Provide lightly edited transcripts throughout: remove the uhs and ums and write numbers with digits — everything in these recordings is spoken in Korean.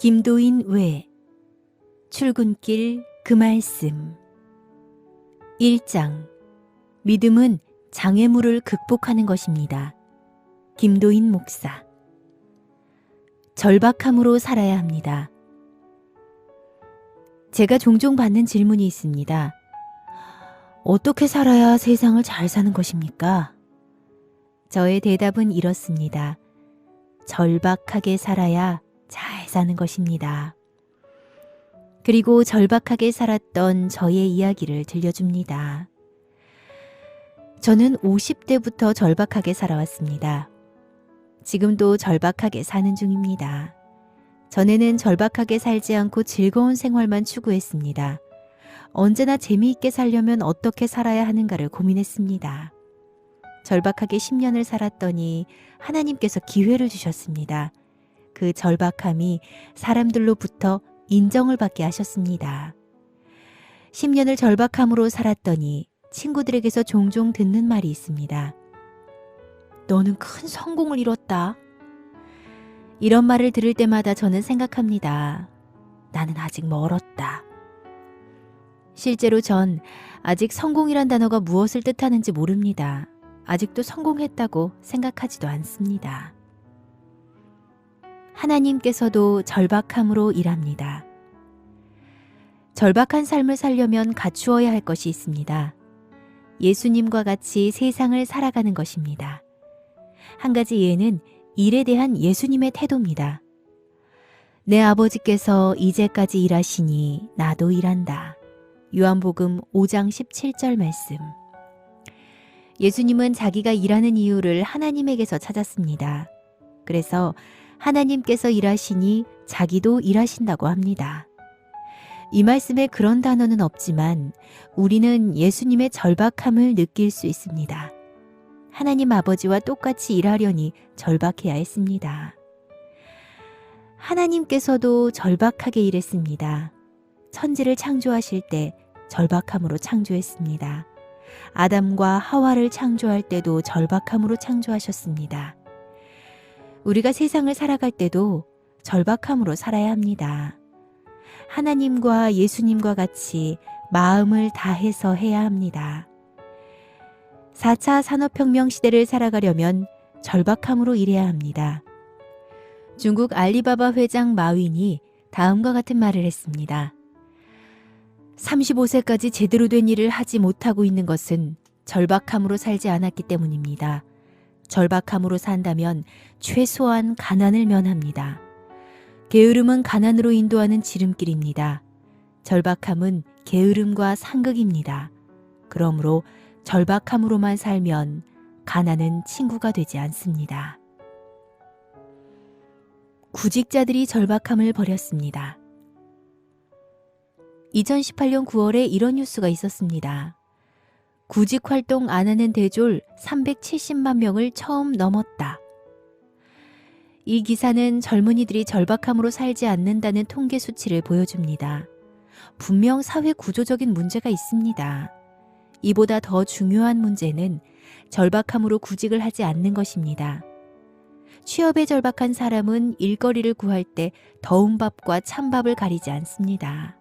김도인 외 출근길 그 말씀 1장 믿음은 장애물을 극복하는 것입니다. 김도인 목사. 절박함으로 살아야 합니다. 제가 종종 받는 질문이 있습니다. 어떻게 살아야 세상을 잘 사는 것입니까? 저의 대답은 이렇습니다. 절박하게 살아야 잘 사는 것입니다. 그리고 절박하게 살았던 저의 이야기를 들려줍니다. 저는 50대부터 절박하게 살아왔습니다. 지금도 절박하게 사는 중입니다. 전에는 절박하게 살지 않고 즐거운 생활만 추구했습니다. 언제나 재미있게 살려면 어떻게 살아야 하는가를 고민했습니다. 절박하게 10년을 살았더니 하나님께서 기회를 주셨습니다. 그 절박함이 사람들로부터 인정을 받게 하셨습니다. 10년을 절박함으로 살았더니 친구들에게서 종종 듣는 말이 있습니다. 너는 큰 성공을 이뤘다. 이런 말을 들을 때마다 저는 생각합니다. 나는 아직 멀었다. 실제로 전 아직 성공이란 단어가 무엇을 뜻하는지 모릅니다. 아직도 성공했다고 생각하지도 않습니다. 하나님께서도 절박함으로 일합니다. 절박한 삶을 살려면 갖추어야 할 것이 있습니다. 예수님과 같이 세상을 살아가는 것입니다. 한 가지 예는 일에 대한 예수님의 태도입니다. 내 아버지께서 이제까지 일하시니 나도 일한다. 요한복음 5장 17절 말씀. 예수님은 자기가 일하는 이유를 하나님에게서 찾았습니다. 그래서 하나님께서 일하시니 자기도 일하신다고 합니다. 이 말씀에 그런 단어는 없지만 우리는 예수님의 절박함을 느낄 수 있습니다. 하나님 아버지와 똑같이 일하려니 절박해야 했습니다. 하나님께서도 절박하게 일했습니다. 천지를 창조하실 때 절박함으로 창조했습니다. 아담과 하와를 창조할 때도 절박함으로 창조하셨습니다. 우리가 세상을 살아갈 때도 절박함으로 살아야 합니다. 하나님과 예수님과 같이 마음을 다해서 해야 합니다. 4차 산업혁명 시대를 살아가려면 절박함으로 일해야 합니다. 중국 알리바바 회장 마윈이 다음과 같은 말을 했습니다. 35세까지 제대로 된 일을 하지 못하고 있는 것은 절박함으로 살지 않았기 때문입니다. 절박함으로 산다면 최소한 가난을 면합니다. 게으름은 가난으로 인도하는 지름길입니다. 절박함은 게으름과 상극입니다. 그러므로 절박함으로만 살면 가난은 친구가 되지 않습니다. 구직자들이 절박함을 버렸습니다. 2018년 9월에 이런 뉴스가 있었습니다. 구직 활동 안 하는 대졸 370만 명을 처음 넘었다. 이 기사는 젊은이들이 절박함으로 살지 않는다는 통계 수치를 보여줍니다. 분명 사회 구조적인 문제가 있습니다. 이보다 더 중요한 문제는 절박함으로 구직을 하지 않는 것입니다. 취업에 절박한 사람은 일거리를 구할 때 더운 밥과 찬 밥을 가리지 않습니다.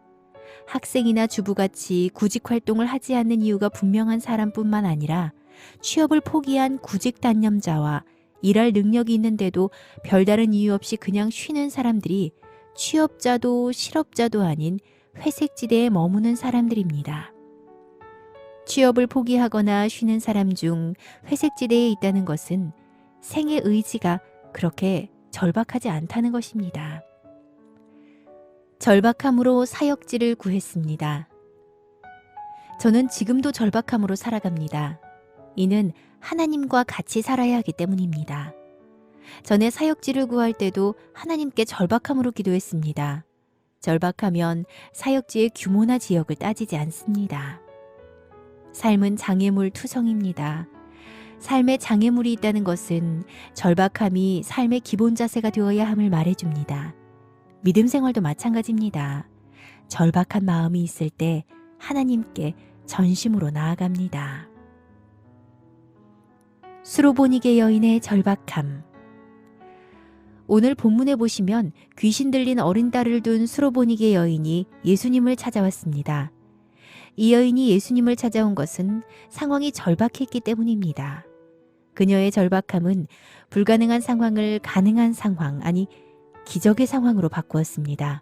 학생이나 주부같이 구직 활동을 하지 않는 이유가 분명한 사람뿐만 아니라 취업을 포기한 구직 단념자와 일할 능력이 있는데도 별다른 이유 없이 그냥 쉬는 사람들이 취업자도 실업자도 아닌 회색지대에 머무는 사람들입니다. 취업을 포기하거나 쉬는 사람 중 회색지대에 있다는 것은 생의 의지가 그렇게 절박하지 않다는 것입니다. 절박함으로 사역지를 구했습니다. 저는 지금도 절박함으로 살아갑니다. 이는 하나님과 같이 살아야 하기 때문입니다. 전에 사역지를 구할 때도 하나님께 절박함으로 기도했습니다. 절박하면 사역지의 규모나 지역을 따지지 않습니다. 삶은 장애물 투성입니다. 삶에 장애물이 있다는 것은 절박함이 삶의 기본 자세가 되어야 함을 말해줍니다. 믿음 생활도 마찬가지입니다. 절박한 마음이 있을 때 하나님께 전심으로 나아갑니다. 수로보니게 여인의 절박함. 오늘 본문에 보시면 귀신 들린 어린 딸을 둔 수로보니게 여인이 예수님을 찾아왔습니다. 이 여인이 예수님을 찾아온 것은 상황이 절박했기 때문입니다. 그녀의 절박함은 불가능한 상황을 가능한 상황, 아니 기적의 상황으로 바꾸었습니다.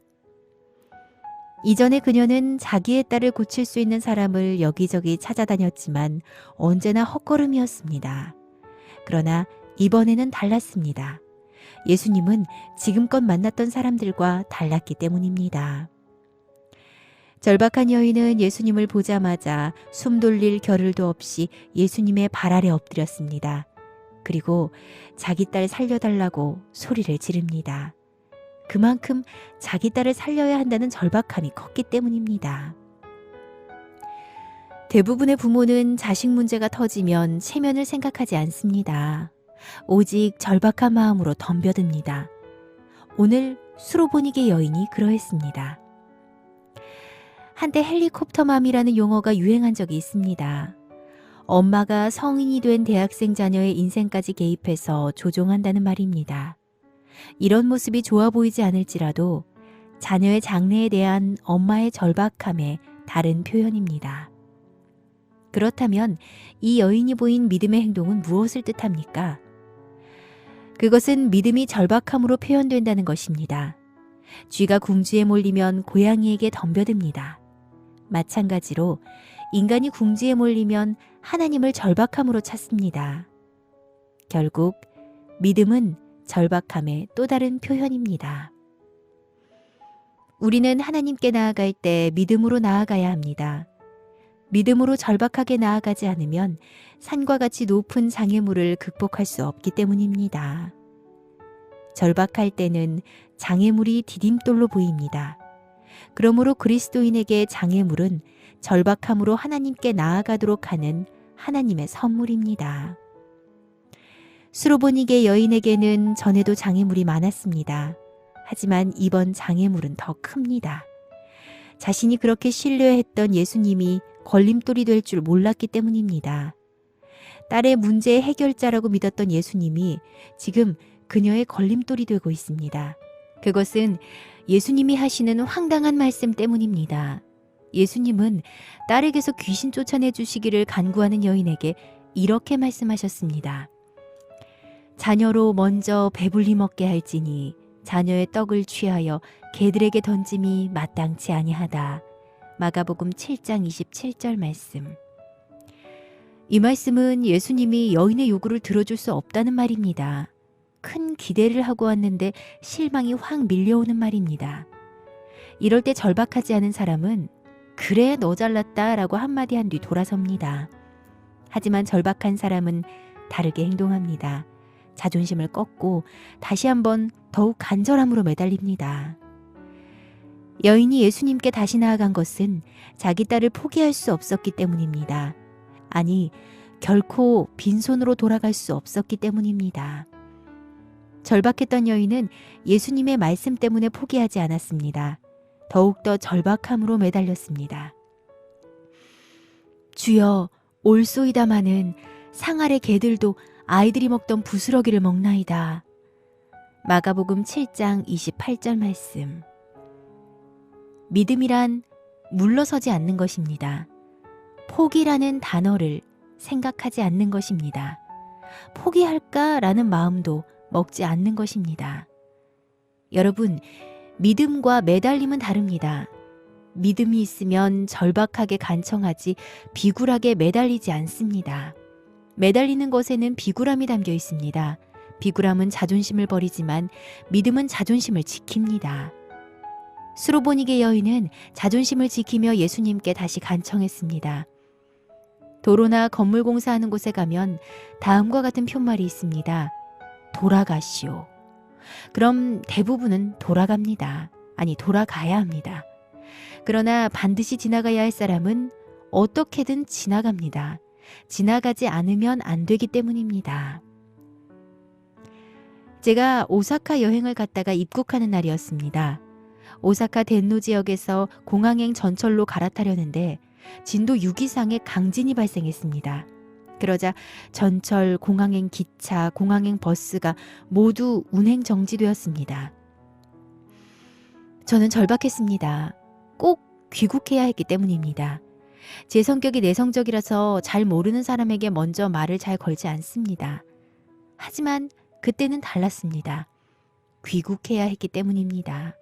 이전에 그녀는 자기의 딸을 고칠 수 있는 사람을 여기저기 찾아다녔지만 언제나 헛걸음이었습니다. 그러나 이번에는 달랐습니다. 예수님은 지금껏 만났던 사람들과 달랐기 때문입니다. 절박한 여인은 예수님을 보자마자 숨 돌릴 겨를도 없이 예수님의 발 아래 엎드렸습니다. 그리고 자기 딸 살려달라고 소리를 지릅니다. 그만큼 자기 딸을 살려야 한다는 절박함이 컸기 때문입니다. 대부분의 부모는 자식 문제가 터지면 체면을 생각하지 않습니다. 오직 절박한 마음으로 덤벼듭니다. 오늘 수로보니게 여인이 그러했습니다. 한때 헬리콥터맘이라는 용어가 유행한 적이 있습니다. 엄마가 성인이 된 대학생 자녀의 인생까지 개입해서 조종한다는 말입니다. 이런 모습이 좋아 보이지 않을지라도 자녀의 장래에 대한 엄마의 절박함의 다른 표현입니다. 그렇다면 이 여인이 보인 믿음의 행동은 무엇을 뜻합니까? 그것은 믿음이 절박함으로 표현된다는 것입니다. 쥐가 궁지에 몰리면 고양이에게 덤벼듭니다. 마찬가지로 인간이 궁지에 몰리면 하나님을 절박함으로 찾습니다. 결국 믿음은 절박함의 또 다른 표현입니다. 우리는 하나님께 나아갈 때 믿음으로 나아가야 합니다. 믿음으로 절박하게 나아가지 않으면 산과 같이 높은 장애물을 극복할 수 없기 때문입니다. 절박할 때는 장애물이 디딤돌로 보입니다. 그러므로 그리스도인에게 장애물은 절박함으로 하나님께 나아가도록 하는 하나님의 선물입니다. 수로보니게 여인에게는 전에도 장애물이 많았습니다. 하지만 이번 장애물은 더 큽니다. 자신이 그렇게 신뢰했던 예수님이 걸림돌이 될 줄 몰랐기 때문입니다. 딸의 문제의 해결자라고 믿었던 예수님이 지금 그녀의 걸림돌이 되고 있습니다. 그것은 예수님이 하시는 황당한 말씀 때문입니다. 예수님은 딸에게서 귀신 쫓아내 주시기를 간구하는 여인에게 이렇게 말씀하셨습니다. 자녀로 먼저 배불리 먹게 할지니 자녀의 떡을 취하여 개들에게 던짐이 마땅치 아니하다. 마가복음 7장 27절 말씀. 이 말씀은 예수님이 여인의 요구를 들어줄 수 없다는 말입니다. 큰 기대를 하고 왔는데 실망이 확 밀려오는 말입니다. 이럴 때 절박하지 않은 사람은 그래 너 잘났다 라고 한마디 한 뒤 돌아섭니다. 하지만 절박한 사람은 다르게 행동합니다. 자존심을 꺾고 다시 한번 더욱 간절함으로 매달립니다. 여인이 예수님께 다시 나아간 것은 자기 딸을 포기할 수 없었기 때문입니다. 아니, 결코 빈손으로 돌아갈 수 없었기 때문입니다. 절박했던 여인은 예수님의 말씀 때문에 포기하지 않았습니다. 더욱더 절박함으로 매달렸습니다. 주여, 올소이다마는 상 아래 개들도 아이들이 먹던 부스러기를 먹나이다. 마가복음 7장 28절 말씀. 믿음이란 물러서지 않는 것입니다. 포기라는 단어를 생각하지 않는 것입니다. 포기할까라는 마음도 먹지 않는 것입니다. 여러분, 믿음과 매달림은 다릅니다. 믿음이 있으면 절박하게 간청하지 비굴하게 매달리지 않습니다. 매달리는 것에는 비굴함이 담겨 있습니다. 비굴함은 자존심을 버리지만 믿음은 자존심을 지킵니다. 수로보니게 여인은 자존심을 지키며 예수님께 다시 간청했습니다. 도로나 건물 공사하는 곳에 가면 다음과 같은 푯말이 있습니다. 돌아가시오. 그럼 대부분은 돌아갑니다. 아니, 돌아가야 합니다. 그러나 반드시 지나가야 할 사람은 어떻게든 지나갑니다. 지나가지 않으면 안 되기 때문입니다. 제가 오사카 여행을 갔다가 입국하는 날이었습니다. 오사카 덴노 지역에서 공항행 전철로 갈아타려는데 진도 6 이상의 강진이 발생했습니다. 그러자 전철, 공항행 기차, 공항행 버스가 모두 운행 정지되었습니다. 저는 절박했습니다. 꼭 귀국해야 했기 때문입니다. 제 성격이 내성적이라서 잘 모르는 사람에게 먼저 말을 잘 걸지 않습니다. 하지만 그때는 달랐습니다. 귀국해야 했기 때문입니다.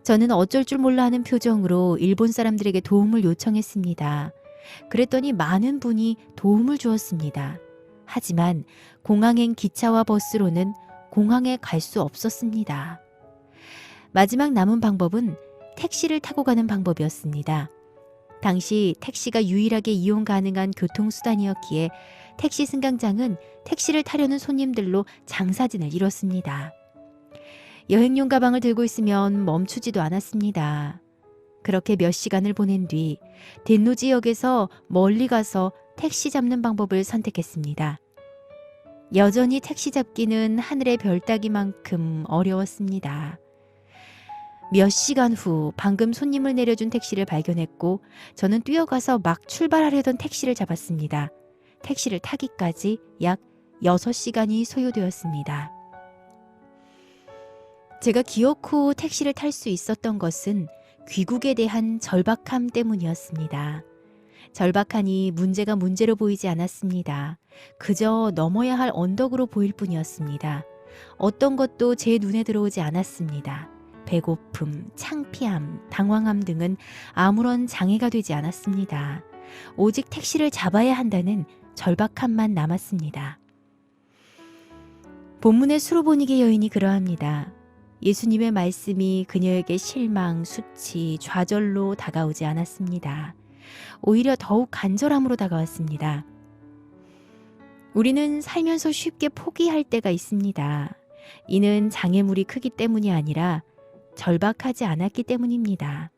저는 어쩔 줄 몰라 하는 표정으로 일본 사람들에게 도움을 요청했습니다. 그랬더니 많은 분이 도움을 주었습니다. 하지만 공항행 기차와 버스로는 공항에 갈 수 없었습니다. 마지막 남은 방법은 택시를 타고 가는 방법이었습니다. 당시 택시가 유일하게 이용 가능한 교통수단이었기에 택시 승강장은 택시를 타려는 손님들로 장사진을 이뤘습니다. 여행용 가방을 들고 있으면 멈추지도 않았습니다. 그렇게 몇 시간을 보낸 뒤 덴노지역에서 멀리 가서 택시 잡는 방법을 선택했습니다. 여전히 택시 잡기는 하늘의 별 따기만큼 어려웠습니다. 몇 시간 후 방금 손님을 내려준 택시를 발견했고 저는 뛰어가서 막 출발하려던 택시를 잡았습니다. 택시를 타기까지 약 6시간이 소요되었습니다. 제가 기어코 택시를 탈 수 있었던 것은 귀국에 대한 절박함 때문이었습니다. 절박하니 문제가 문제로 보이지 않았습니다. 그저 넘어야 할 언덕으로 보일 뿐이었습니다. 어떤 것도 제 눈에 들어오지 않았습니다. 배고픔, 창피함, 당황함 등은 아무런 장애가 되지 않았습니다. 오직 택시를 잡아야 한다는 절박함만 남았습니다. 본문의 수로보니게 여인이 그러합니다. 예수님의 말씀이 그녀에게 실망, 수치, 좌절로 다가오지 않았습니다. 오히려 더욱 간절함으로 다가왔습니다. 우리는 살면서 쉽게 포기할 때가 있습니다. 이는 장애물이 크기 때문이 아니라 절박하지 않았기 때문입니다.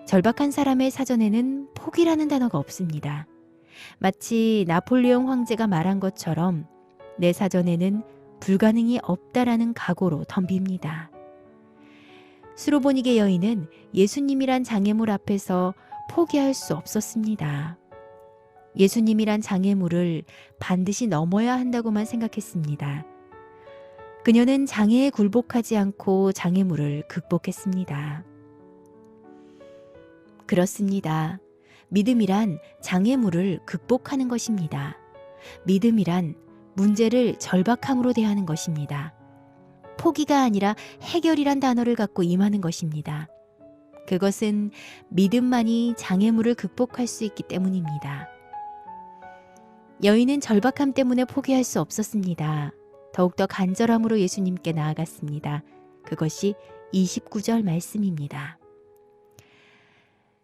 절박한 사람의 사전에는 포기라는 단어가 없습니다. 마치 나폴레옹 황제가 말한 것처럼 내 사전에는 불가능이 없다라는 각오로 덤빕니다. 수로보니게 여인은 예수님이란 장애물 앞에서 포기할 수 없었습니다. 예수님이란 장애물을 반드시 넘어야 한다고만 생각했습니다. 그녀는 장애에 굴복하지 않고 장애물을 극복했습니다. 그렇습니다. 믿음이란 장애물을 극복하는 것입니다. 믿음이란 문제를 절박함으로 대하는 것입니다. 포기가 아니라 해결이란 단어를 갖고 임하는 것입니다. 그것은 믿음만이 장애물을 극복할 수 있기 때문입니다. 여인은 절박함 때문에 포기할 수 없었습니다. 더욱더 간절함으로 예수님께 나아갔습니다. 그것이 29절 말씀입니다.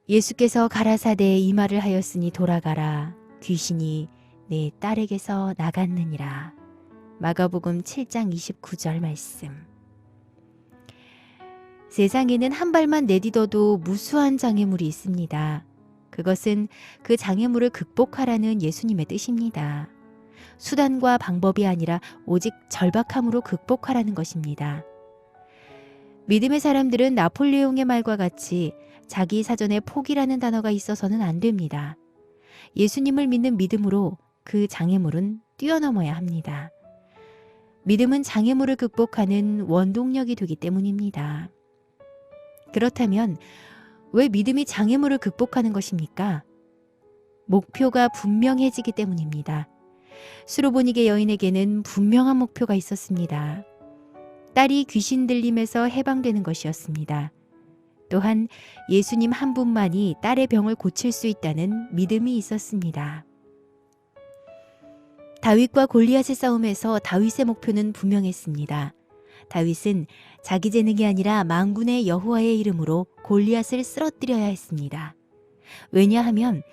예수께서 가라사대 이 말을 하였으니 돌아가라. 귀신이 내 딸에게서 나갔느니라. 마가복음 7장 29절 말씀. 세상에는 한 발만 내딛어도 무수한 장애물이 있습니다. 그것은 그 장애물을 극복하라는 예수님의 뜻입니다. 수단과 방법이 아니라 오직 절박함으로 극복하라는 것입니다. 믿음의 사람들은 나폴레옹의 말과 같이 자기 사전에 포기라는 단어가 있어서는 안 됩니다. 예수님을 믿는 믿음으로 그 장애물은 뛰어넘어야 합니다. 믿음은 장애물을 극복하는 원동력이 되기 때문입니다. 그렇다면 왜 믿음이 장애물을 극복하는 것입니까? 목표가 분명해지기 때문입니다. 수로보니게 여인에게는 분명한 목표가 있었습니다. 딸이 귀신 들림에서 해방되는 것이었습니다. 또한 예수님 한 분만이 딸의 병을 고칠 수 있다는 믿음이 있었습니다. 다윗과 골리앗의 싸움에서 다윗의 목표는 분명했습니다. 다윗은 자기 재능이 아니라 만군의 여호와의 이름으로 골리앗을 쓰러뜨려야 했습니다. 왜냐하면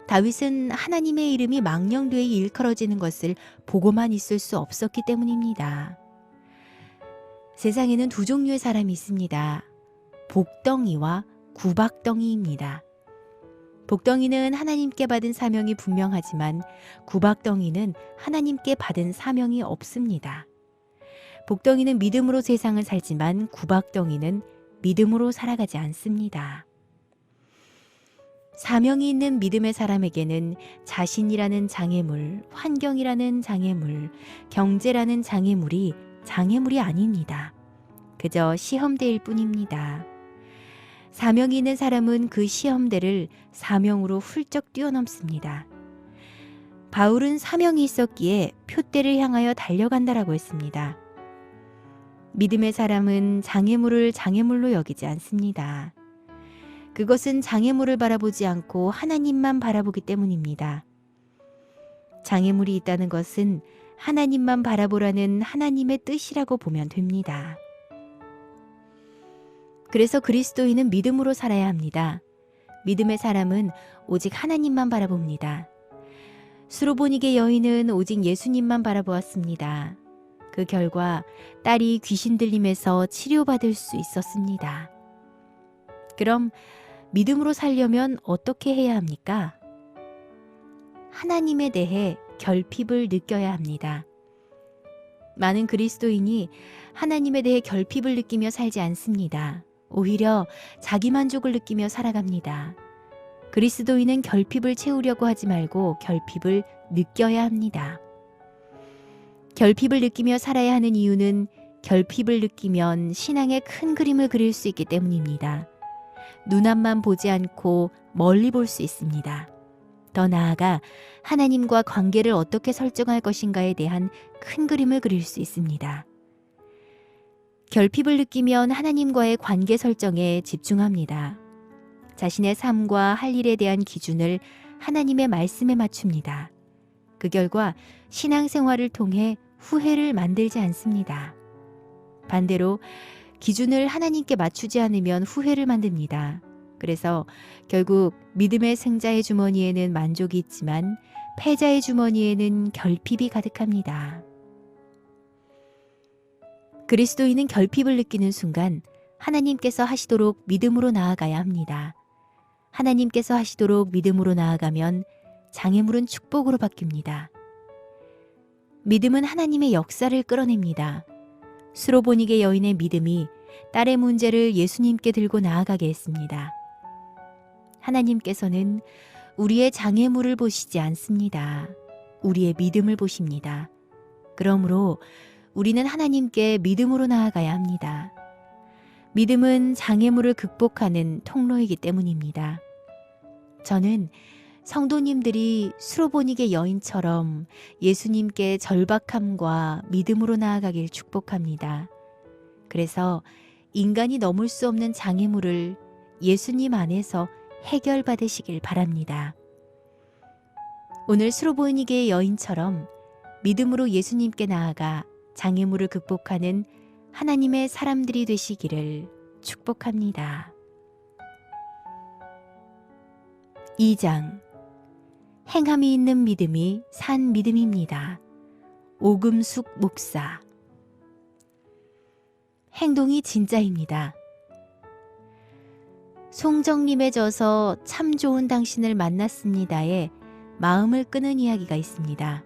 다윗은 하나님의 이름이 망령되이 일컬어지는 것을 보고만 있을 수 없었기 때문입니다. 세상에는 두 종류의 사람이 있습니다. 복덩이와 구박덩이입니다. 복덩이는 하나님께 받은 사명이 분명하지만 구박덩이는 하나님께 받은 사명이 없습니다. 복덩이는 믿음으로 세상을 살지만 구박덩이는 믿음으로 살아가지 않습니다. 사명이 있는 믿음의 사람에게는 자신이라는 장애물, 환경이라는 장애물, 경제라는 장애물이 아닙니다. 그저 시험대일 뿐입니다. 사명이 있는 사람은 그 시험대를 사명으로 훌쩍 뛰어넘습니다. 바울은 사명이 있었기에 표대를 향하여 달려간다라고 했습니다. 믿음의 사람은 장애물을 장애물로 여기지 않습니다. 그것은 장애물을 바라보지 않고 하나님만 바라보기 때문입니다. 장애물이 있다는 것은 하나님만 바라보라는 하나님의 뜻이라고 보면 됩니다. 그래서 그리스도인은 믿음으로 살아야 합니다. 믿음의 사람은 오직 하나님만 바라봅니다. 수로보니게 여인은 오직 예수님만 바라보았습니다. 그 결과 딸이 귀신 들림에서 치료받을 수 있었습니다. 그럼 믿음으로 살려면 어떻게 해야 합니까? 하나님에 대해 결핍을 느껴야 합니다. 많은 그리스도인이 하나님에 대해 결핍을 느끼며 살지 않습니다. 오히려 자기만족을 느끼며 살아갑니다. 그리스도인은 결핍을 채우려고 하지 말고 결핍을 느껴야 합니다. 결핍을 느끼며 살아야 하는 이유는 결핍을 느끼면 신앙의 큰 그림을 그릴 수 있기 때문입니다. 눈앞만 보지 않고 멀리 볼 수 있습니다. 더 나아가 하나님과 관계를 어떻게 설정할 것인가에 대한 큰 그림을 그릴 수 있습니다. 결핍을 느끼면 하나님과의 관계 설정에 집중합니다. 자신의 삶과 할 일에 대한 기준을 하나님의 말씀에 맞춥니다. 그 결과 신앙생활을 통해 후회를 만들지 않습니다. 반대로 기준을 하나님께 맞추지 않으면 후회를 만듭니다. 그래서 결국 믿음의 승자의 주머니에는 만족이 있지만 패자의 주머니에는 결핍이 가득합니다. 그리스도인은 결핍을 느끼는 순간 하나님께서 하시도록 믿음으로 나아가야 합니다. 하나님께서 하시도록 믿음으로 나아가면 장애물은 축복으로 바뀝니다. 믿음은 하나님의 역사를 끌어냅니다. 수로보니게 여인의 믿음이 딸의 문제를 예수님께 들고 나아가게 했습니다. 하나님께서는 우리의 장애물을 보시지 않습니다. 우리의 믿음을 보십니다. 그러므로 우리는 하나님께 믿음으로 나아가야 합니다. 믿음은 장애물을 극복하는 통로이기 때문입니다. 저는 성도님들이 수로보니게 여인처럼 예수님께 절박함과 믿음으로 나아가길 축복합니다. 그래서 인간이 넘을 수 없는 장애물을 예수님 안에서 해결받으시길 바랍니다. 오늘 수로보니게 여인처럼 믿음으로 예수님께 나아가 장애물을 극복하는 하나님의 사람들이 되시기를 축복합니다. 2장 행함이 있는 믿음이 산 믿음입니다. 오금숙 목사. 행동이 진짜입니다. 송정님에 져서 참 좋은 당신을 만났습니다에 마음을 끄는 이야기가 있습니다.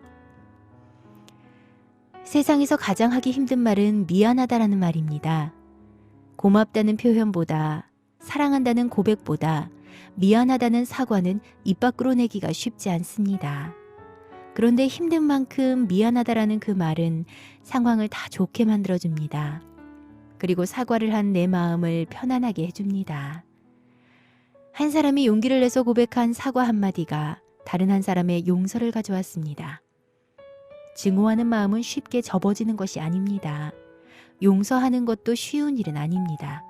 세상에서 가장 하기 힘든 말은 미안하다라는 말입니다. 고맙다는 표현보다, 사랑한다는 고백보다 미안하다는 사과는 입 밖으로 내기가 쉽지 않습니다. 그런데 힘든 만큼 미안하다라는 그 말은 상황을 다 좋게 만들어줍니다. 그리고 사과를 한 내 마음을 편안하게 해줍니다. 한 사람이 용기를 내서 고백한 사과 한마디가 다른 한 사람의 용서를 가져왔습니다. 증오하는 마음은 쉽게 접어지는 것이 아닙니다. 용서하는 것도 쉬운 일은 아닙니다.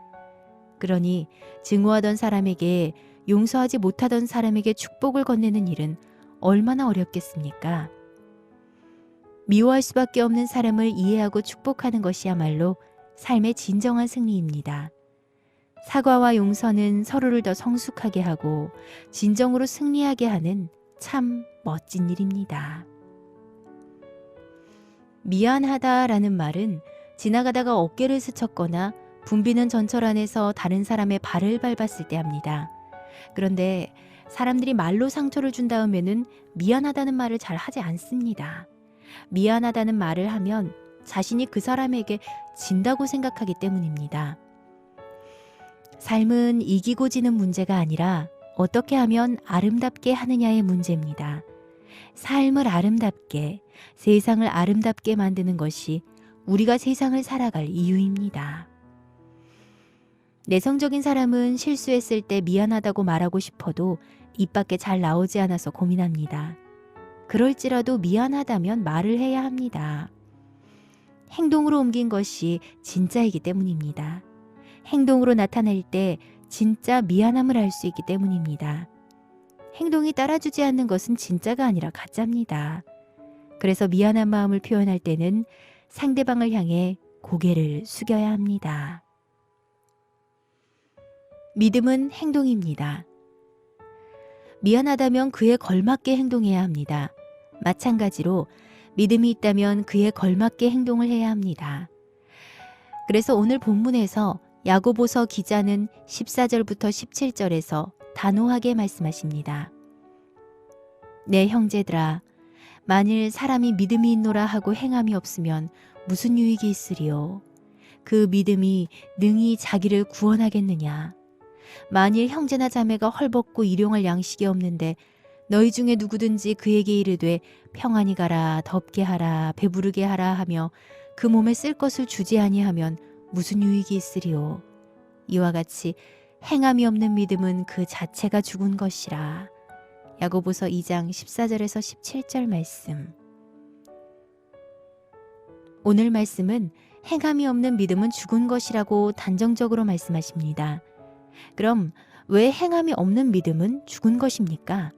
그러니 증오하던 사람에게 용서하지 못하던 사람에게 축복을 건네는 일은 얼마나 어렵겠습니까? 미워할 수밖에 없는 사람을 이해하고 축복하는 것이야말로 삶의 진정한 승리입니다. 사과와 용서는 서로를 더 성숙하게 하고 진정으로 승리하게 하는 참 멋진 일입니다. 미안하다라는 말은 지나가다가 어깨를 스쳤거나 붐비는 전철 안에서 다른 사람의 발을 밟았을 때 합니다. 그런데 사람들이 말로 상처를 준 다음에는 미안하다는 말을 잘 하지 않습니다. 미안하다는 말을 하면 자신이 그 사람에게 진다고 생각하기 때문입니다. 삶은 이기고 지는 문제가 아니라 어떻게 하면 아름답게 하느냐의 문제입니다. 삶을 아름답게, 세상을 아름답게 만드는 것이 우리가 세상을 살아갈 이유입니다. 내성적인 사람은 실수했을 때 미안하다고 말하고 싶어도 입 밖에 잘 나오지 않아서 고민합니다. 그럴지라도 미안하다면 말을 해야 합니다. 행동으로 옮긴 것이 진짜이기 때문입니다. 행동으로 나타낼 때 진짜 미안함을 알 수 있기 때문입니다. 행동이 따라주지 않는 것은 진짜가 아니라 가짜입니다. 그래서 미안한 마음을 표현할 때는 상대방을 향해 고개를 숙여야 합니다. 믿음은 행동입니다. 미안하다면 그에 걸맞게 행동해야 합니다. 마찬가지로 믿음이 있다면 그에 걸맞게 행동을 해야 합니다. 그래서 오늘 본문에서 야고보서 기자는 14절부터 17절에서 단호하게 말씀하십니다. 내 형제들아, 만일 사람이 믿음이 있노라 하고 행함이 없으면 무슨 유익이 있으리요? 그 믿음이 능히 자기를 구원하겠느냐? 만일 형제나 자매가 헐벗고 일용할 양식이 없는데 너희 중에 누구든지 그에게 이르되 평안히 가라, 덥게 하라, 배부르게 하라 하며 그 몸에 쓸 것을 주지 아니하면 무슨 유익이 있으리요? 이와 같이 행함이 없는 믿음은 그 자체가 죽은 것이라. 야고보서 2장 14절에서 17절 말씀. 오늘 말씀은 행함이 없는 믿음은 죽은 것이라고 단정적으로 말씀하십니다. 그럼 왜 행함이 없는 믿음은 죽은 것입니까?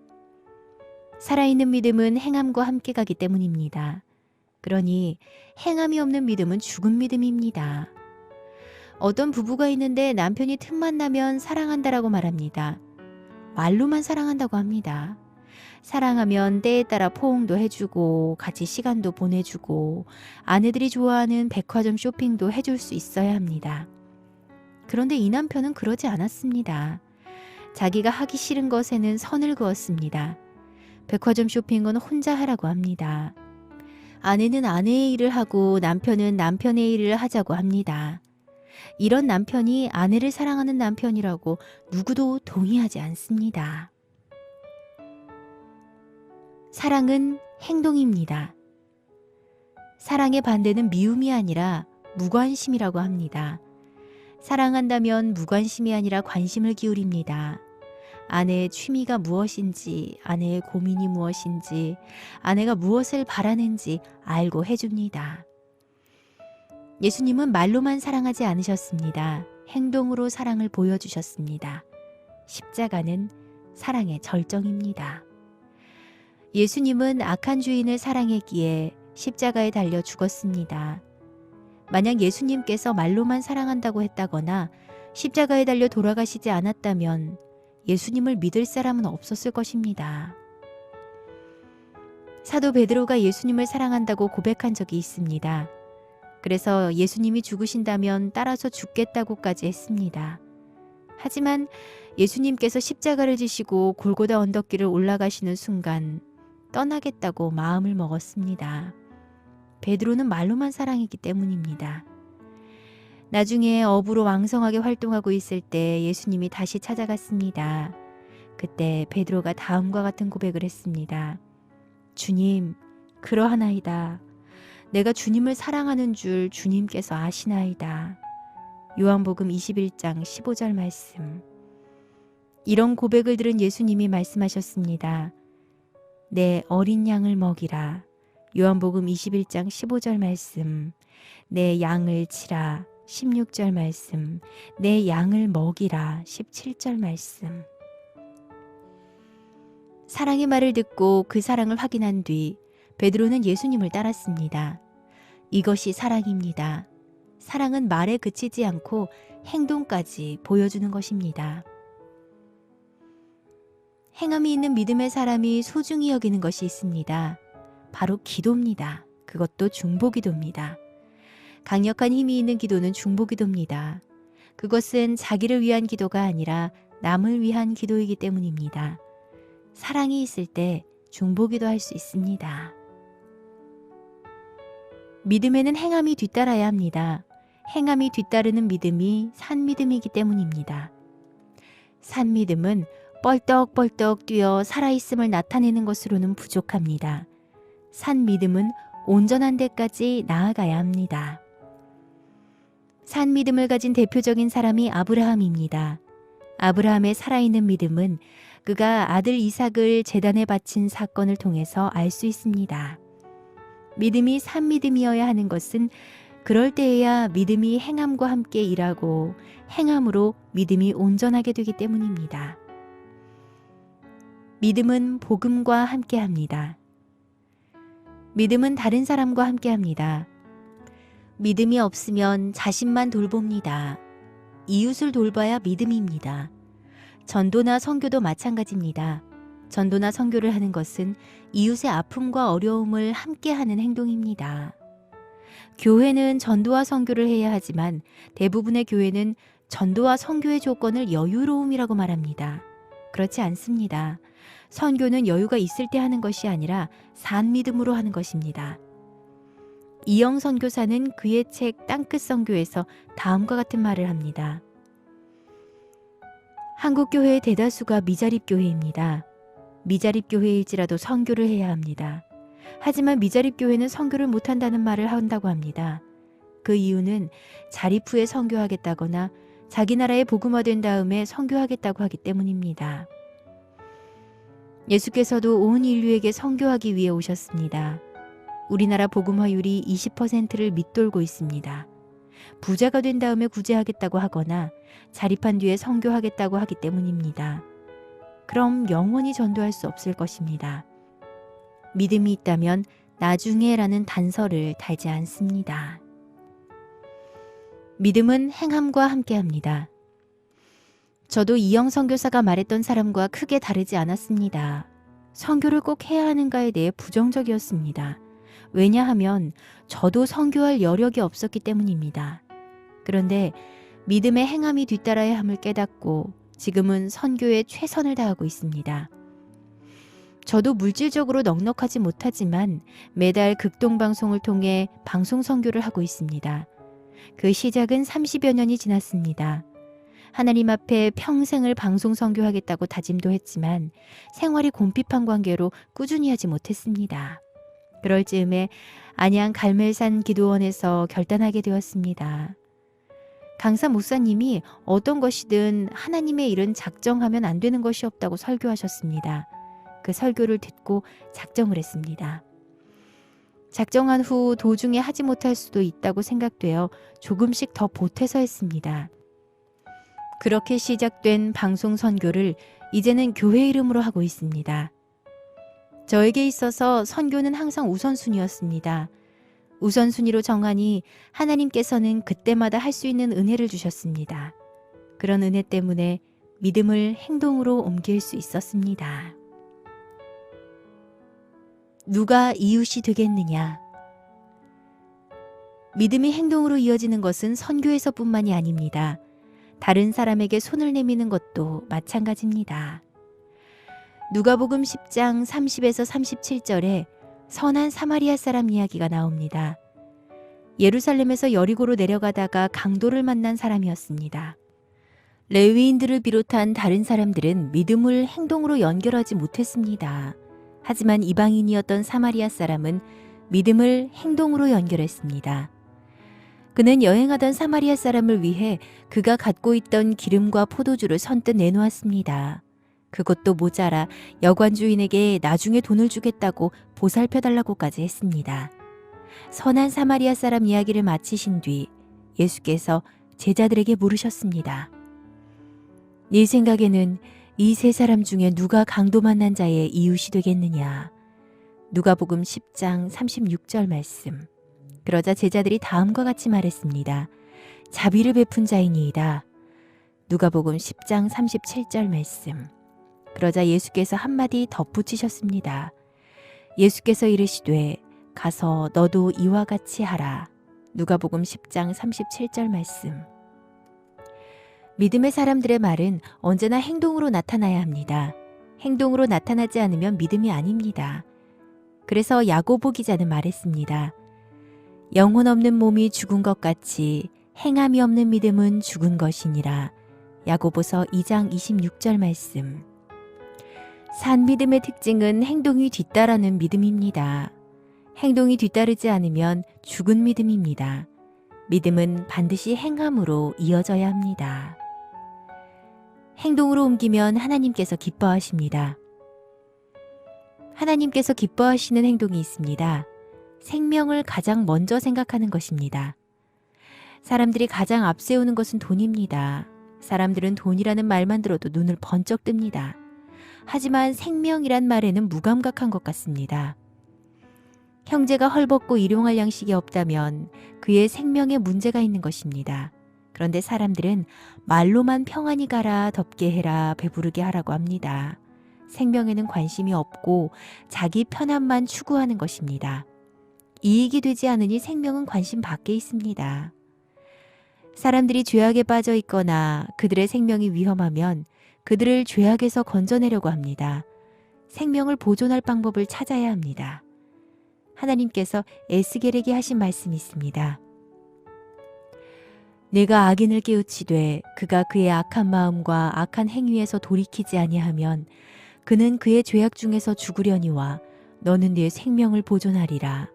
살아있는 믿음은 행함과 함께 가기 때문입니다. 그러니 행함이 없는 믿음은 죽은 믿음입니다. 어떤 부부가 있는데 남편이 틈만 나면 사랑한다라고 말합니다. 말로만 사랑한다고 합니다. 사랑하면 때에 따라 포옹도 해주고 같이 시간도 보내주고 아내들이 좋아하는 백화점 쇼핑도 해줄 수 있어야 합니다. 그런데 이 남편은 그러지 않았습니다. 자기가 하기 싫은 것에는 선을 그었습니다. 백화점 쇼핑은 혼자 하라고 합니다. 아내는 아내의 일을 하고 남편은 남편의 일을 하자고 합니다. 이런 남편이 아내를 사랑하는 남편이라고 누구도 동의하지 않습니다. 사랑은 행동입니다. 사랑의 반대는 미움이 아니라 무관심이라고 합니다. 사랑한다면 무관심이 아니라 관심을 기울입니다. 아내의 취미가 무엇인지, 아내의 고민이 무엇인지, 아내가 무엇을 바라는지 알고 해줍니다. 예수님은 말로만 사랑하지 않으셨습니다. 행동으로 사랑을 보여주셨습니다. 십자가는 사랑의 절정입니다. 예수님은 악한 주인을 사랑했기에 십자가에 달려 죽었습니다. 만약 예수님께서 말로만 사랑한다고 했다거나 십자가에 달려 돌아가시지 않았다면 예수님을 믿을 사람은 없었을 것입니다. 사도 베드로가 예수님을 사랑한다고 고백한 적이 있습니다. 그래서 예수님이 죽으신다면 따라서 죽겠다고까지 했습니다. 하지만 예수님께서 십자가를 지시고 골고다 언덕길을 올라가시는 순간 떠나겠다고 마음을 먹었습니다. 베드로는 말로만 사랑했기 때문입니다. 나중에 어부로 왕성하게 활동하고 있을 때 예수님이 다시 찾아갔습니다. 그때 베드로가 다음과 같은 고백을 했습니다. 주님, 그러하나이다. 내가 주님을 사랑하는 줄 주님께서 아시나이다. 요한복음 21장 15절 말씀. 이런 고백을 들은 예수님이 말씀하셨습니다. 내 어린 양을 먹이라. 요한복음 21장 15절 말씀. 내 양을 치라. 16절 말씀. 내 양을 먹이라. 17절 말씀. 사랑의 말을 듣고 그 사랑을 확인한 뒤 베드로는 예수님을 따랐습니다. 이것이 사랑입니다. 사랑은 말에 그치지 않고 행동까지 보여주는 것입니다. 행함이 있는 믿음의 사람이 소중히 여기는 것이 있습니다. 바로 기도입니다. 그것도 중보기도입니다. 강력한 힘이 있는 기도는 중보기도입니다. 그것은 자기를 위한 기도가 아니라 남을 위한 기도이기 때문입니다. 사랑이 있을 때 중보기도 할 수 있습니다. 믿음에는 행함이 뒤따라야 합니다. 행함이 뒤따르는 믿음이 산 믿음이기 때문입니다. 산 믿음은 뻘떡뻘떡 뛰어 살아있음을 나타내는 것으로는 부족합니다. 산 믿음은 온전한 데까지 나아가야 합니다. 산 믿음을 가진 대표적인 사람이 아브라함입니다. 아브라함의 살아있는 믿음은 그가 아들 이삭을 제단에 바친 사건을 통해서 알 수 있습니다. 믿음이 산 믿음이어야 하는 것은 그럴 때에야 믿음이 행함과 함께 일하고 행함으로 믿음이 온전하게 되기 때문입니다. 믿음은 복음과 함께합니다. 믿음은 다른 사람과 함께합니다. 믿음이 없으면 자신만 돌봅니다. 이웃을 돌봐야 믿음입니다. 전도나 선교도 마찬가지입니다. 전도나 선교를 하는 것은 이웃의 아픔과 어려움을 함께하는 행동입니다. 교회는 전도와 선교를 해야 하지만 대부분의 교회는 전도와 선교의 조건을 여유로움이라고 말합니다. 그렇지 않습니다. 선교는 여유가 있을 때 하는 것이 아니라 산 믿음으로 하는 것입니다. 이영 선교사는 그의 책 땅끝 선교에서 다음과 같은 말을 합니다. 한국 교회의 대다수가 미자립 교회입니다. 미자립 교회일지라도 선교를 해야 합니다. 하지만 미자립 교회는 선교를 못한다는 말을 한다고 합니다. 그 이유는 자립 후에 선교하겠다거나 자기 나라에 복음화된 다음에 선교하겠다고 하기 때문입니다. 예수께서도 온 인류에게 선교하기 위해 오셨습니다. 우리나라 복음화율이 20%를 밑돌고 있습니다. 부자가 된 다음에 구제하겠다고 하거나 자립한 뒤에 선교하겠다고 하기 때문입니다. 그럼 영원히 전도할 수 없을 것입니다. 믿음이 있다면 나중에라는 단서를 달지 않습니다. 믿음은 행함과 함께합니다. 저도 이영 선교사가 말했던 사람과 크게 다르지 않았습니다. 선교를 꼭 해야 하는가에 대해 부정적이었습니다. 왜냐하면 저도 선교할 여력이 없었기 때문입니다. 그런데 믿음의 행함이 뒤따라야 함을 깨닫고 지금은 선교에 최선을 다하고 있습니다. 저도 물질적으로 넉넉하지 못하지만 매달 극동방송을 통해 방송 선교를 하고 있습니다. 그 시작은 30여 년이 지났습니다. 하나님 앞에 평생을 방송 선교하겠다고 다짐도 했지만 생활이 곰핍한 관계로 꾸준히 하지 못했습니다. 그럴 즈음에 안양 갈멜산 기도원에서 결단하게 되었습니다. 강사 목사님이 어떤 것이든 하나님의 일은 작정하면 안 되는 것이 없다고 설교하셨습니다. 그 설교를 듣고 작정을 했습니다. 작정한 후 도중에 하지 못할 수도 있다고 생각되어 조금씩 더 보태서 했습니다. 그렇게 시작된 방송 선교를 이제는 교회 이름으로 하고 있습니다. 저에게 있어서 선교는 항상 우선순위였습니다. 우선순위로 정하니 하나님께서는 그때마다 할 수 있는 은혜를 주셨습니다. 그런 은혜 때문에 믿음을 행동으로 옮길 수 있었습니다. 누가 이웃이 되겠느냐? 믿음이 행동으로 이어지는 것은 선교에서뿐만이 아닙니다. 다른 사람에게 손을 내미는 것도 마찬가지입니다. 누가복음 10장 30에서 37절에 선한 사마리아 사람 이야기가 나옵니다. 예루살렘에서 여리고로 내려가다가 강도를 만난 사람이었습니다. 레위인들을 비롯한 다른 사람들은 믿음을 행동으로 연결하지 못했습니다. 하지만 이방인이었던 사마리아 사람은 믿음을 행동으로 연결했습니다. 그는 여행하던 사마리아 사람을 위해 그가 갖고 있던 기름과 포도주를 선뜻 내놓았습니다. 그것도 모자라 여관 주인에게 나중에 돈을 주겠다고 보살펴달라고까지 했습니다. 선한 사마리아 사람 이야기를 마치신 뒤 예수께서 제자들에게 물으셨습니다. 네 생각에는 이 세 사람 중에 누가 강도 만난 자의 이웃이 되겠느냐? 누가복음 10장 36절 말씀. 그러자 제자들이 다음과 같이 말했습니다. 자비를 베푼 자이니이다. 누가복음 10장 37절 말씀. 그러자 예수께서 한마디 덧붙이셨습니다. 예수께서 이르시되 가서 너도 이와 같이 하라. 누가복음 10장 37절 말씀. 믿음의 사람들의 말은 언제나 행동으로 나타나야 합니다. 행동으로 나타나지 않으면 믿음이 아닙니다. 그래서 야고보 기자는 말했습니다. 영혼 없는 몸이 죽은 것 같이 행함이 없는 믿음은 죽은 것이니라. 야고보서 2장 26절 말씀. 산 믿음의 특징은 행동이 뒤따르는 믿음입니다. 행동이 뒤따르지 않으면 죽은 믿음입니다. 믿음은 반드시 행함으로 이어져야 합니다. 행동으로 옮기면 하나님께서 기뻐하십니다. 하나님께서 기뻐하시는 행동이 있습니다. 생명을 가장 먼저 생각하는 것입니다. 사람들이 가장 앞세우는 것은 돈입니다. 사람들은 돈이라는 말만 들어도 눈을 번쩍 뜹니다. 하지만 생명이란 말에는 무감각한 것 같습니다. 형제가 헐벗고 일용할 양식이 없다면 그의 생명에 문제가 있는 것입니다. 그런데 사람들은 말로만 평안히 가라, 덥게 해라, 배부르게 하라고 합니다. 생명에는 관심이 없고 자기 편함만 추구하는 것입니다. 이익이 되지 않으니 생명은 관심 밖에 있습니다. 사람들이 죄악에 빠져 있거나 그들의 생명이 위험하면 그들을 죄악에서 건져내려고 합니다. 생명을 보존할 방법을 찾아야 합니다. 하나님께서 에스겔에게 하신 말씀이 있습니다. 내가 악인을 깨우치되 그가 그의 악한 마음과 악한 행위에서 돌이키지 아니하면 그는 그의 죄악 중에서 죽으려니와 너는 네 생명을 보존하리라.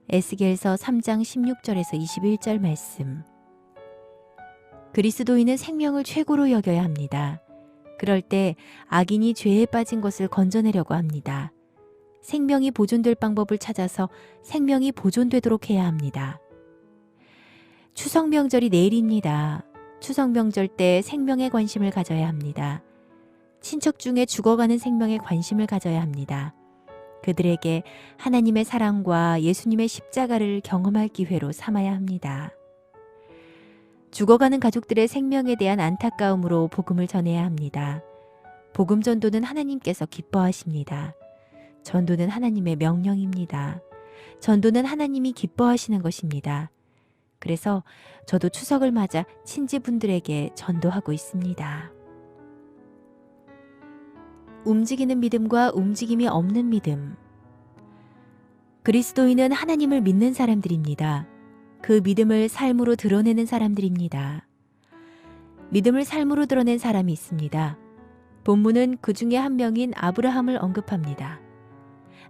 에스겔서 3장 16절에서 21절 말씀. 그리스도인은 생명을 최고로 여겨야 합니다. 그럴 때 악인이 죄에 빠진 것을 건져내려고 합니다. 생명이 보존될 방법을 찾아서 생명이 보존되도록 해야 합니다. 추석 명절이 내일입니다. 추석 명절 때 생명에 관심을 가져야 합니다. 친척 중에 죽어가는 생명에 관심을 가져야 합니다. 그들에게 하나님의 사랑과 예수님의 십자가를 경험할 기회로 삼아야 합니다. 죽어가는 가족들의 생명에 대한 안타까움으로 복음을 전해야 합니다. 복음 전도는 하나님께서 기뻐하십니다. 전도는 하나님의 명령입니다. 전도는 하나님이 기뻐하시는 것입니다. 그래서 저도 추석을 맞아 친지분들에게 전도하고 있습니다. 움직이는 믿음과 움직임이 없는 믿음. 그리스도인은 하나님을 믿는 사람들입니다. 그 믿음을 삶으로 드러내는 사람들입니다. 믿음을 삶으로 드러낸 사람이 있습니다. 본문은 그 중에 한 명인 아브라함을 언급합니다.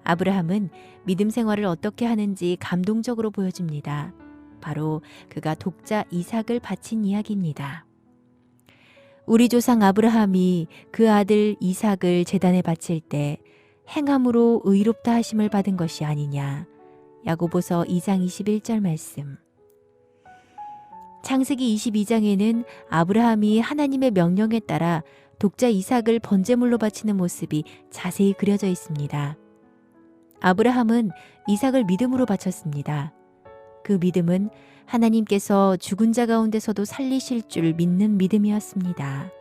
아브라함은 믿음 생활을 어떻게 하는지 감동적으로 보여줍니다. 바로 그가 독자 이삭을 바친 이야기입니다. 우리 조상 아브라함이 그 아들 이삭을 제단에 바칠 때 행함으로 의롭다 하심을 받은 것이 아니냐. 야고보서 2장 21절 말씀. 창세기 22장에는 아브라함이 하나님의 명령에 따라 독자 이삭을 번제물로 바치는 모습이 자세히 그려져 있습니다. 아브라함은 이삭을 믿음으로 바쳤습니다. 그 믿음은 하나님께서 죽은 자 가운데서도 살리실 줄 믿는 믿음이었습니다.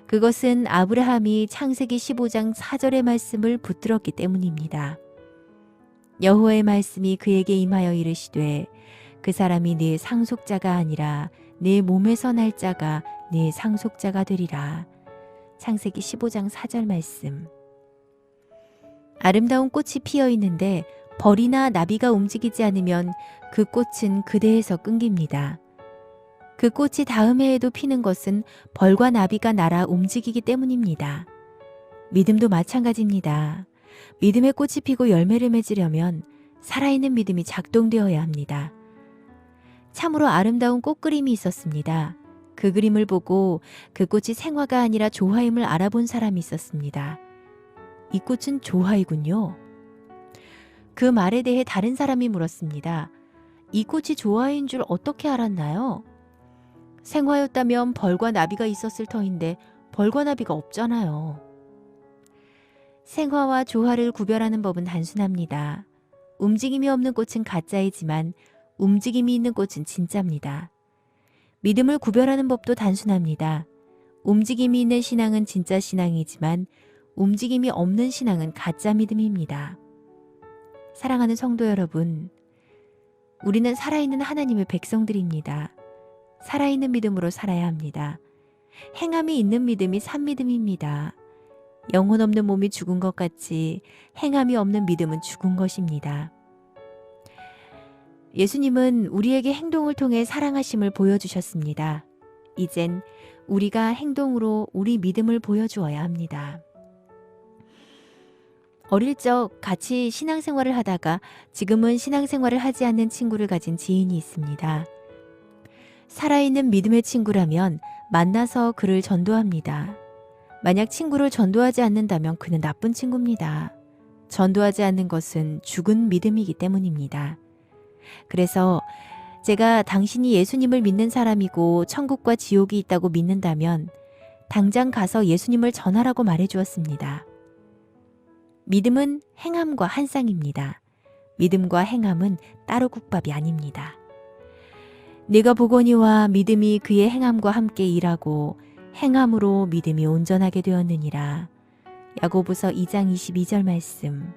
그것은 아브라함이 창세기 15장 4절의 말씀을 붙들었기 때문입니다. 여호와의 말씀이 그에게 임하여 이르시되 그 사람이 네 상속자가 아니라 내 몸에서 날 자가 네 상속자가 되리라. 창세기 15장 4절 말씀. 아름다운 꽃이 피어 있는데 벌이나 나비가 움직이지 않으면 그 꽃은 그대에서 끊깁니다. 그 꽃이 다음 해에도 피는 것은 벌과 나비가 날아 움직이기 때문입니다. 믿음도 마찬가지입니다. 믿음의 꽃이 피고 열매를 맺으려면 살아있는 믿음이 작동되어야 합니다. 참으로 아름다운 꽃그림이 있었습니다. 그 그림을 보고 그 꽃이 생화가 아니라 조화임을 알아본 사람이 있었습니다. 이 꽃은 조화이군요. 그 말에 대해 다른 사람이 물었습니다. 이 꽃이 조화인 줄 어떻게 알았나요? 생화였다면 벌과 나비가 있었을 터인데 벌과 나비가 없잖아요. 생화와 조화를 구별하는 법은 단순합니다. 움직임이 없는 꽃은 가짜이지만 움직임이 있는 꽃은 진짜입니다. 믿음을 구별하는 법도 단순합니다. 움직임이 있는 신앙은 진짜 신앙이지만 움직임이 없는 신앙은 가짜 믿음입니다. 사랑하는 성도 여러분, 우리는 살아있는 하나님의 백성들입니다. 살아있는 믿음으로 살아야 합니다. 행함이 있는 믿음이 산 믿음입니다. 영혼 없는 몸이 죽은 것 같이 행함이 없는 믿음은 죽은 것입니다. 예수님은 우리에게 행동을 통해 사랑하심을 보여주셨습니다. 이젠 우리가 행동으로 우리 믿음을 보여주어야 합니다. 어릴 적 같이 신앙생활을 하다가 지금은 신앙생활을 하지 않는 친구를 가진 지인이 있습니다. 살아있는 믿음의 친구라면 만나서 그를 전도합니다. 만약 친구를 전도하지 않는다면 그는 나쁜 친구입니다. 전도하지 않는 것은 죽은 믿음이기 때문입니다. 그래서 제가 당신이 예수님을 믿는 사람이고 천국과 지옥이 있다고 믿는다면 당장 가서 예수님을 전하라고 말해주었습니다. 믿음은 행함과 한 쌍입니다. 믿음과 행함은 따로 국밥이 아닙니다. 네가 보거니와 믿음이 그의 행함과 함께 일하고 행함으로 믿음이 온전하게 되었느니라. 야고보서 2장 22절 말씀.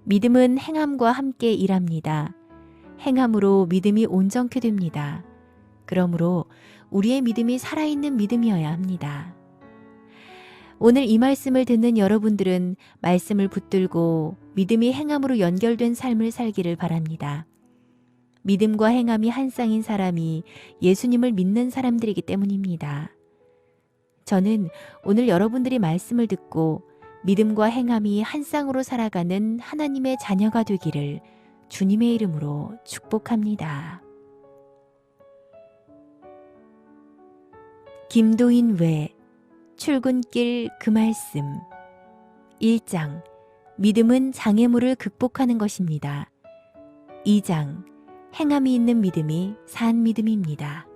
믿음은 행함과 함께 일합니다. 행함으로 믿음이 온전케 됩니다. 그러므로 우리의 믿음이 살아있는 믿음이어야 합니다. 오늘 이 말씀을 듣는 여러분들은 말씀을 붙들고 믿음이 행함으로 연결된 삶을 살기를 바랍니다. 믿음과 행함이 한 쌍인 사람이 예수님을 믿는 사람들이기 때문입니다. 저는 오늘 여러분들이 말씀을 듣고 믿음과 행함이 한 쌍으로 살아가는 하나님의 자녀가 되기를 주님의 이름으로 축복합니다. 김도인 외 출근길 그 말씀 1장 믿음은 장애물을 극복하는 것입니다. 2장 행함이 있는 믿음이 산 믿음입니다.